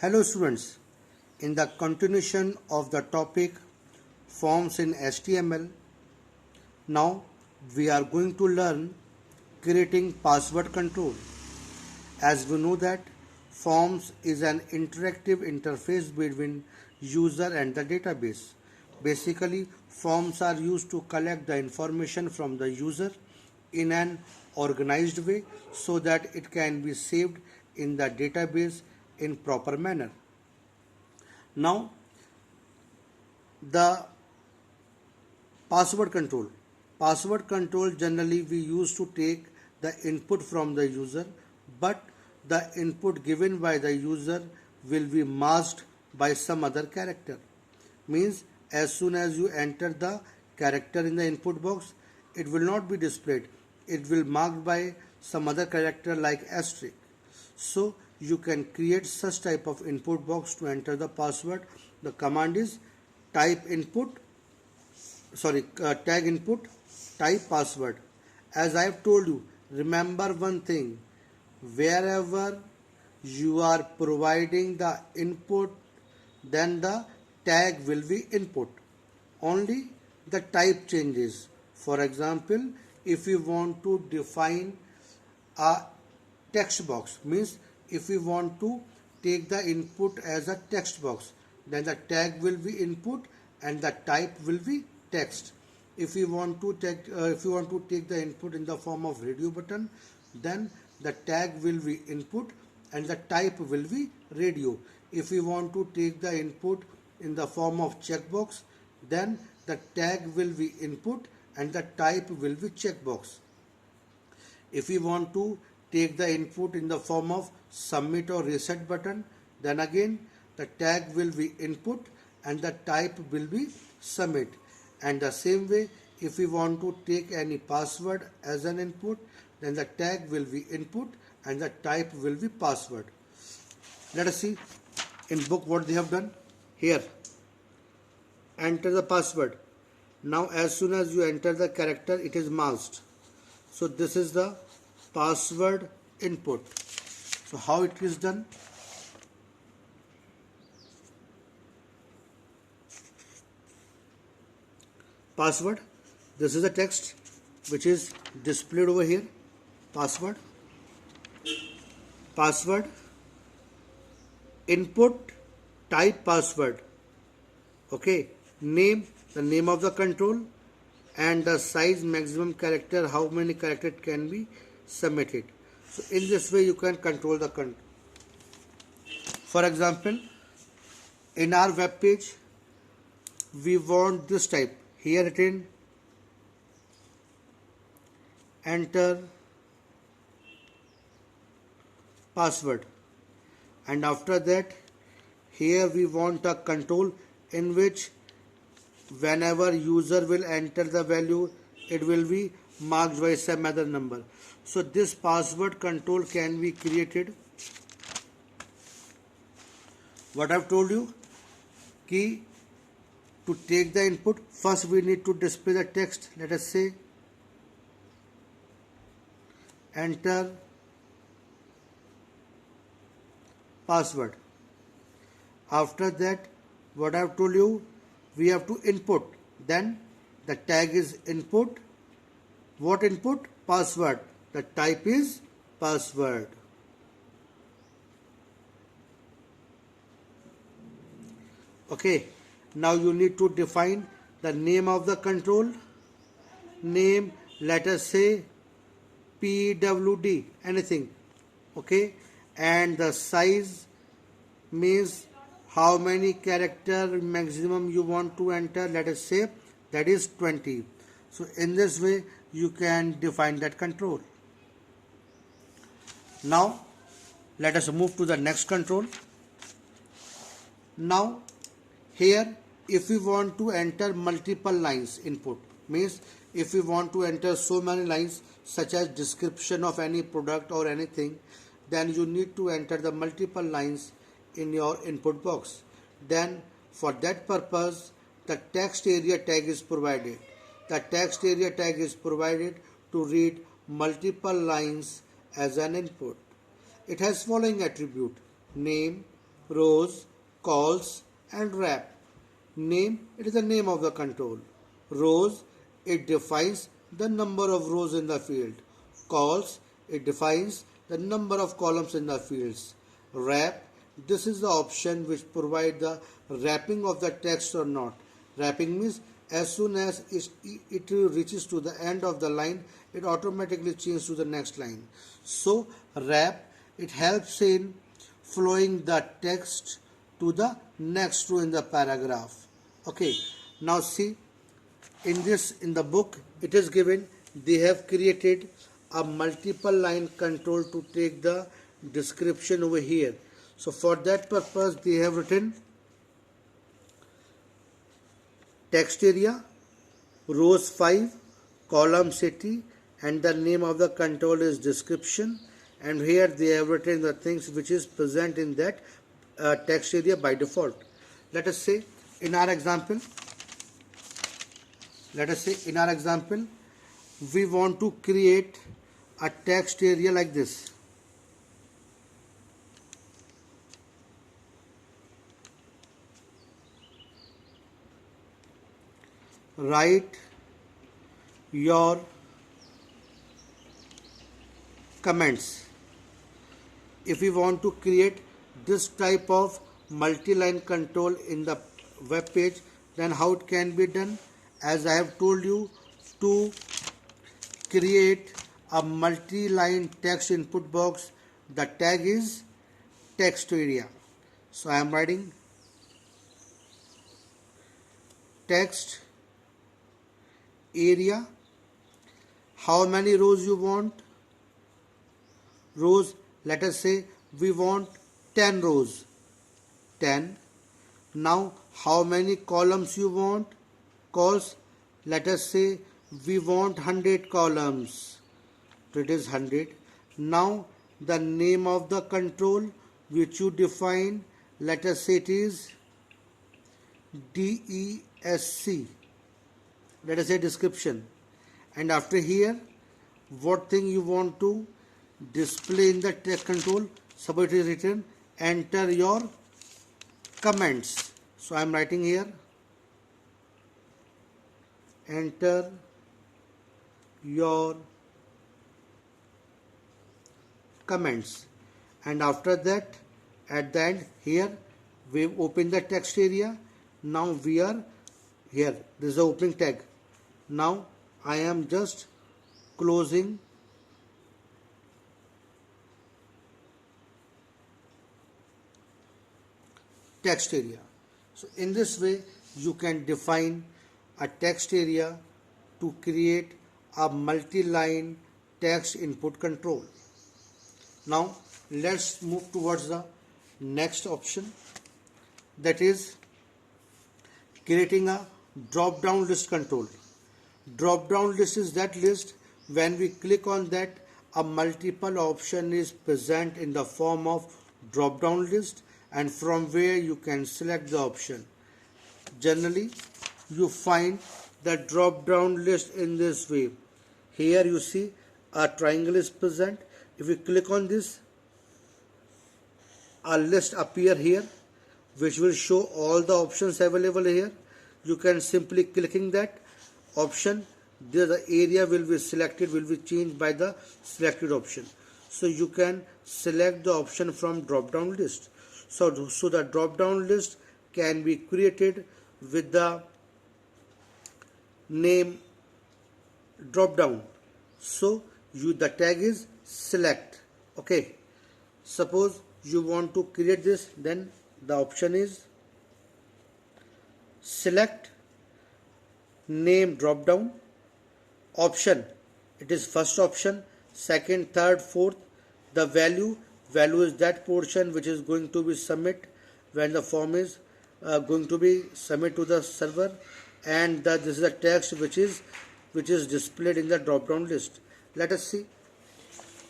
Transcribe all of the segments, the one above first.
Hello students, in the continuation of the topic forms in HTML, now we are going to learn creating password control. As we know that forms is an interactive interface between user and the database. Basically, forms are used to collect the information from the user in an organized way so that it can be saved in the database in proper manner. Now, the password control. Password control generally we use to take the input from the user, but the input given by the user will be masked by some other character. Means as soon as you enter the character in the input box, it will not be displayed. It will marked by some other character like asterisk. So you can create such type of input box to enter the password. The command is tag input, type password. As I have told you, remember one thing, wherever you are providing the input, then the tag will be input. Only the type changes. For example, if you want to define a text box, means if we want to take the input as a text box, then the tag will be input and the type will be text. If you want to take the input in the form of radio button, then the tag will be input and the type will be radio. If we want to take the input in the form of checkbox, then the tag will be input and the type will be checkbox. If we want to take the input in the form of submit or reset button, then again the tag will be input and the type will be submit. And the same way, if we want to take any password as an input, then the tag will be input and the type will be password. Let us see in book what they have done. Here, enter the password. Now as soon as you enter the character, it is masked. So this is the password input. So how it is done? Password, this is the text which is displayed over here. Password input, type password, okay, name, the name of the control, and the size, maximum character, how many characters can be submitted. So in this way you can control the content. For example, in our web page we want this type. Here it in enter password, and after that here we want a control in which whenever user will enter the value, it will be marked by some other number. So this password control can be created. What I've told you, key to take the input, first we need to display the text. Let us say enter password. After that, what I have told you, we have to input. Then the tag is input. What input? Password. The type is password. Okay. Now you need to define the name of the control. Name, let us say PWD, anything. Okay. And the size means how many character maximum you want to enter. Let us say that is 20. So in this way you can define that control. Now let us move to the next control. Now here, if we want to enter multiple lines input, means if we want to enter so many lines such as description of any product or anything, then you need to enter the multiple lines in your input box. Then for that purpose, the text area tag is provided. The text area tag is provided to read multiple lines as an input. It has following attribute: name, rows, calls, and wrap. Name, it is the name of the control. Rows, it defines the number of rows in the field. Calls, it defines the number of columns in the fields. Wrap, this is the option which provide the wrapping of the text or not. Wrapping means as soon as it reaches to the end of the line, it automatically changes to the next line. So wrap, it helps in flowing the text to the next row in the paragraph. Okay, now see, in the book it is given, they have created a multiple line control to take the description over here. So for that purpose they have written text area, rows 5, column city, and the name of the control is description, and here they have written the things which is present in that text area by default. Let us say in our example, we want to create a text area like this. Write your comments. If we want to create this type of multi-line control in the web page, then how it can be done? As I have told you, to create a multi-line text input box, the tag is text area. So I am writing text area. How many rows you want? Rows, let us say we want 10 rows. 10. Now how many columns you want? Calls, let us say we want 100 columns. So it is 100. Now the name of the control which you define, let us say it is DESC. Let us say description. And after here, what thing you want to display in the text control? Suppose it is written enter your comments. So I am writing here enter your comments, and after that at the end here we open the text area. Now we are here, this is the opening tag. Now I am just closing text area. So in this way you can define a text area to create a multi-line text input control. Now let's move towards the next option, that is creating a drop down list control. Drop down list is that list when we click on that, a multiple option is present in the form of drop down list, and from where you can select the option. Generally you find the drop down list in this way. Here you see a triangle is present. If you click on this, a list appear here which will show all the options available here. You can simply clicking that option, there the area will be selected, will be changed by the selected option. So you can select the option from drop down list. So the drop down list can be created with the name drop down. So the tag is select. Okay, suppose you want to create this, then the option is select name drop down. Option, it is first option, second, third, fourth. The value is that portion which is going to be submit when the form is going to be submit to the server, and this is the text which is displayed in the drop down list. Let us see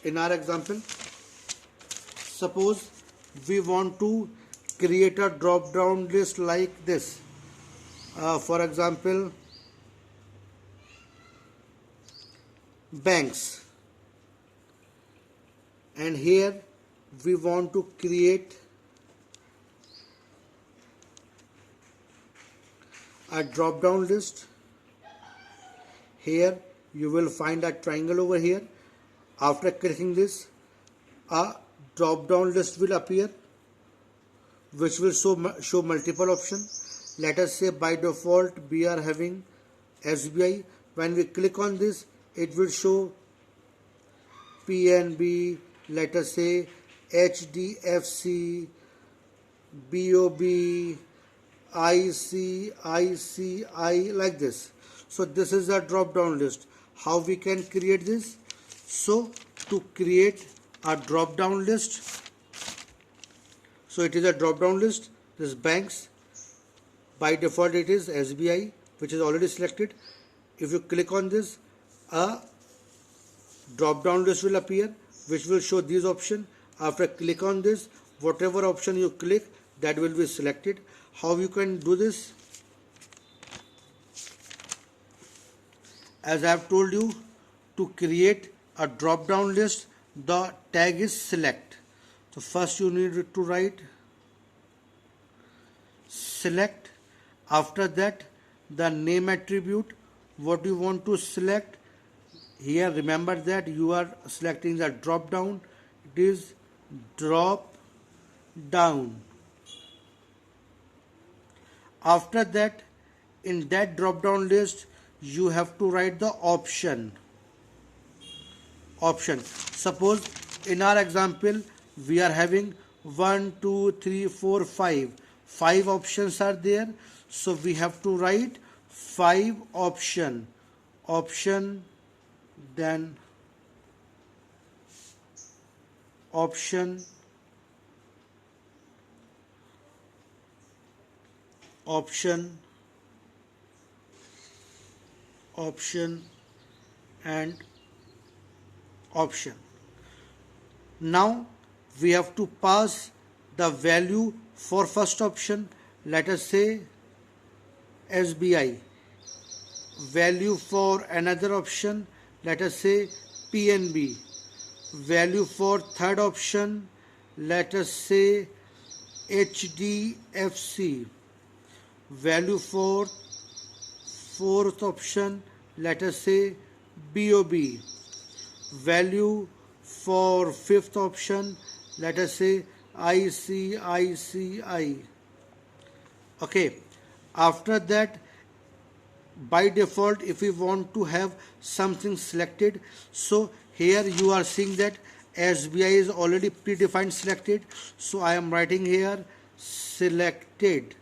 in our example. Suppose we want to create a drop down list like this. For example, banks, and here we want to create a drop down list. Here you will find a triangle over here. After clicking this, a drop down list will appear which will show multiple options. Let us say by default we are having SBI. When we click on this, it will show PNB, let us say HDFC, BOB, ICICI, like this. So this is a drop down list. How we can create this? So to create a drop down list, so it is a drop down list. This banks, by default it is SBI, which is already selected. If you click on this, a drop down list will appear which will show these options. After click on this, whatever option you click, that will be selected. How you can do this? As I have told you, to create a drop down list, the tag is select. So first you need to write select. After that, the name attribute, what you want to select. Here remember that you are selecting the drop down. It is drop down. After that, in that drop down list, you have to write the option. Suppose in our example we are having 1, 2, 3, 4, 5. 5 options are there. So we have to write 5 option, then option, and option. Now we have to pass the value for first option. Let us say SBI. Value for another option, let us say PNB. Value for third option, let us say HDFC. Value for fourth option, let us say BOB. Value for fifth option, let us say ICICI. Okay, after that, by default, if we want to have something selected, so here you are seeing that SBI is already predefined selected. So I am writing here selected.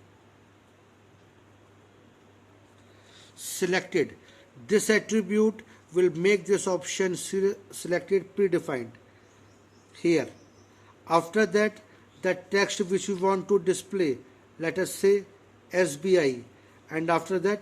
This attribute will make this option selected predefined here. After that, the text which we want to display, let us say SBI, and after that